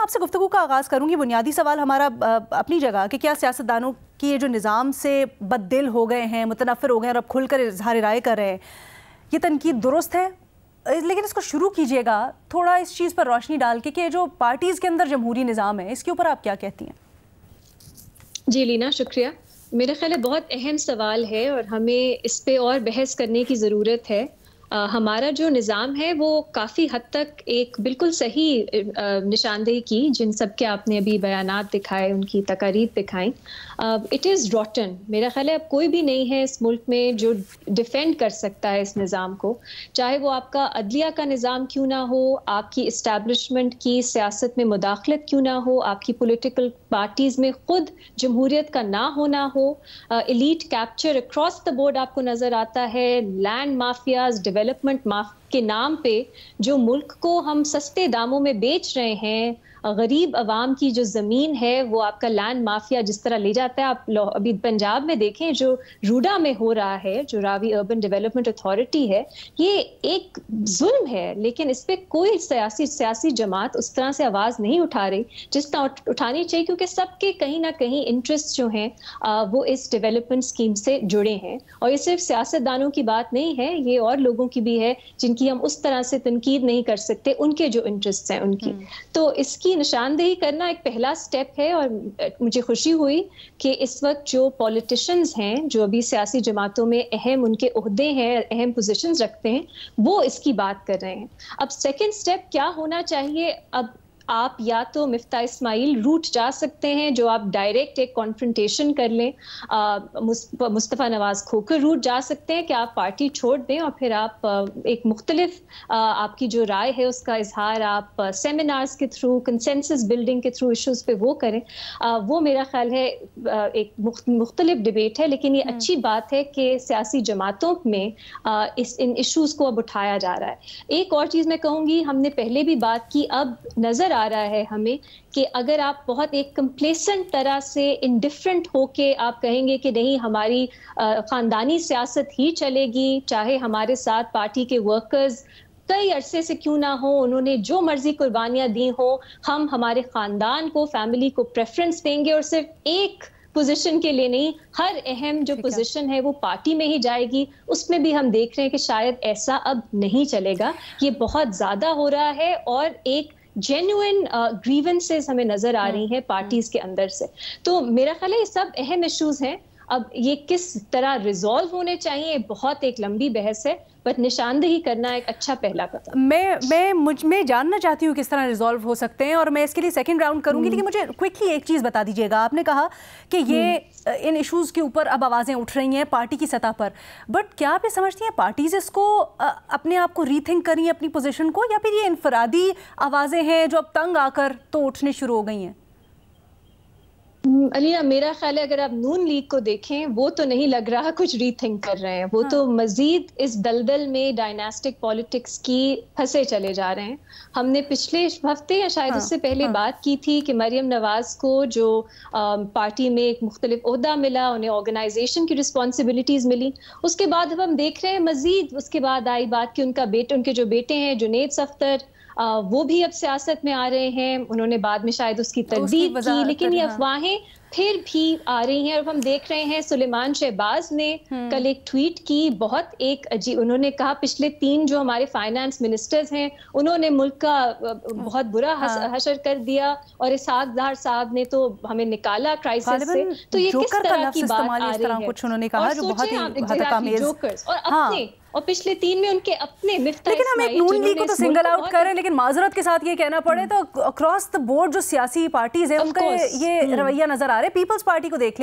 آپ سے گفتگو کا آغاز کروں گی. بنیادی سوال ہمارا اپنی جگہ کہ کیا سیاستدانوں کی یہ جو نظام سے بد دل ہو گئے ہیں, متنفر ہو گئے ہیں اور اب کھل کر اظہار رائے کر رہے ہیں, یہ تنقید درست ہے؟ لیکن اس کو شروع کیجئے گا تھوڑا اس چیز پر روشنی ڈال کے کہ جو پارٹیز کے اندر جمہوری نظام ہے اس کے اوپر آپ کیا کہتی ہیں؟ جی لینا, شکریہ. میرا خیال ہے بہت اہم سوال ہے اور ہمیں اس پہ اور بحث کرنے کی ضرورت ہے. ہمارا جو نظام ہے وہ کافی حد تک ایک بالکل صحیح نشاندہی کی, جن سب کے آپ نے ابھی بیانات دکھائے, ان کی تقاریر دکھائیں. It is rotten. میرا خیال ہے اب کوئی بھی نہیں ہے اس ملک میں جو ڈیفینڈ کر سکتا ہے اس نظام کو, چاہے وہ آپ کا عدلیہ کا نظام کیوں نہ ہو, آپ کی اسٹیبلشمنٹ کی سیاست میں مداخلت کیوں نہ ہو, آپ کی پولیٹیکل پارٹیز میں خود جمہوریت کا نہ ہونا ہو, elite capture across the board آپ کو نظر آتا ہے, لینڈ مافیاز, ڈیولپمنٹ کے نام پہ جو ملک کو ہم سستے داموں میں بیچ رہے ہیں, غریب عوام کی جو زمین ہے وہ آپ کا لینڈ مافیا جس طرح لے جاتا ہے. آپ ابھی پنجاب میں دیکھیں جو روڈا میں ہو رہا ہے, جو راوی اربن ڈیولپمنٹ اتھارٹی ہے, یہ ایک ظلم ہے. لیکن اس پہ کوئی سیاسی جماعت اس طرح سے آواز نہیں اٹھا رہی جس طرح اٹھانی چاہیے, کیونکہ سب کے کہیں نہ کہیں انٹرسٹ جو ہیں وہ اس ڈیولپمنٹ اسکیم سے جڑے ہیں. اور یہ صرف سیاستدانوں کی بات نہیں ہے, یہ اور لوگوں کی بھی ہے جن کی ہم اس طرح سے تنقید نہیں کر سکتے, ان کے جو انٹرسٹ ہیں ان کی. تو اس کی نشاندہی کرنا ایک پہلا سٹیپ ہے, اور مجھے خوشی ہوئی کہ اس وقت جو پولیٹیشنز ہیں جو ابھی سیاسی جماعتوں میں اہم ان کے عہدے ہیں, اہم پوزیشنز رکھتے ہیں, وہ اس کی بات کر رہے ہیں. اب سیکنڈ سٹیپ کیا ہونا چاہیے؟ اب آپ یا تو مفتاح اسماعیل روٹ جا سکتے ہیں جو آپ ڈائریکٹ ایک کانفرنٹیشن کر لیں, مصطفیٰ نواز کھوکھر روٹ جا سکتے ہیں کہ آپ پارٹی چھوڑ دیں اور پھر آپ ایک مختلف آپ کی جو رائے ہے اس کا اظہار آپ سیمینارز کے تھرو, کنسنسس بلڈنگ کے تھرو ایشوز پہ وہ کریں. وہ میرا خیال ہے ایک مختلف ڈیبیٹ ہے, لیکن یہ اچھی بات ہے کہ سیاسی جماعتوں میں ان ایشوز کو اب اٹھایا جا رہا ہے. ایک اور چیز میں کہوں گی, ہم نے پہلے بھی بات کی, اب نظر آ رہا ہے ہمیں کہ اگر آپ بہت ایک کمپلیسنٹ طرح سے انڈیفرنٹ ہو کے آپ کہیں گے کہ نہیں ہماری خاندانی سیاست ہی چلے گی, چاہے ہمارے ساتھ پارٹی کے ورکرز کئی عرصے سے کیوں نہ ہو, انہوں نے جو مرضی قربانیاں دی ہوں, ہم ہمارے خاندان کو, فیملی کو پریفرنس دیں گے, اور صرف ایک پوزیشن کے لیے نہیں, ہر اہم جو پوزیشن ہے وہ پارٹی میں ہی جائے گی. اس میں بھی ہم دیکھ رہے ہیں کہ شاید ایسا اب نہیں چلے گا. یہ بہت زیادہ ہو رہا ہے اور ایک جینوئن گریونسز ہمیں نظر آ رہی ہیں پارٹیز کے اندر سے. تو میرا خیال ہے یہ سب اہم ایشوز ہیں. اب یہ کس طرح ریزالو ہونے چاہیے بہت ایک لمبی بحث ہے, بٹ نشاندہی کرنا ایک اچھا پہلا قدم. میں جاننا چاہتی ہوں کس طرح ریزالو ہو سکتے ہیں, اور میں اس کے لیے سیکنڈ راؤنڈ کروں گی, لیکن مجھے کوئکلی ایک چیز بتا دیجیے گا. آپ نے کہا کہ یہ ان ایشوز کے اوپر اب آوازیں اٹھ رہی ہیں پارٹی کی سطح پر, بٹ کیا آپ یہ سمجھتی ہیں پارٹیز اس کو اپنے آپ کو ری تھنک کریں اپنی پوزیشن کو, یا پھر یہ انفرادی آوازیں ہیں جو اب تنگ آ کر تو اٹھنے شروع ہو گئی ہیں؟ علیہ, میرا خیال ہے اگر آپ نون لیگ کو دیکھیں وہ تو نہیں لگ رہا کچھ ری تھنک کر رہے ہیں, وہ تو مزید اس دلدل میں ڈائناسٹک پالیٹکس کی پھنسے چلے جا رہے ہیں. ہم نے پچھلے ہفتے یا شاید اس سے پہلے بات کی تھی کہ مریم نواز کو جو پارٹی میں ایک مختلف عہدہ ملا, انہیں آرگنائزیشن کی رسپانسبلٹیز ملی. اس کے بعد اب ہم دیکھ رہے ہیں مزید اس کے بعد آئی بات کہ ان کے جو بیٹے ہیں جنید صفدر, وہ بھی اب سیاست میں آ رہے ہیں. انہوں نے بعد میں شاید اس کی تردید کی, لیکن یہ افواہیں پھر بھی آ رہی ہیں. اور ہم دیکھ رہے ہیں سلیمان شہباز نے کل ایک ٹویٹ کی, بہت ایک عجیب, انہوں نے کہا پچھلے 3 جو ہمارے فائنانس منسٹرز ہیں انہوں نے ملک کا بہت برا حشر کر دیا, اور اسحاق ڈار صاحب نے تو ہمیں نکالا کرائسس سے. تو یہ کس طرح کی بات آ رہی ہے؟ کچھ انہوں نے کہا جو بہت ہی جوکرز, اور اپنے اور پچھلے 3 میں ان کے اپنے مفتاح لیکن ہم ایک نون لیگ کو تو سنگل آؤٹ کر رہے ہیں, لیکن معذرت کے ساتھ یہ کہنا پڑے تو اکراس دا بورڈ جو سیاسی پارٹیز ہیں ان کا یہ رویہ نظر آ رہا ہے. پیپلز پارٹی کو دیکھ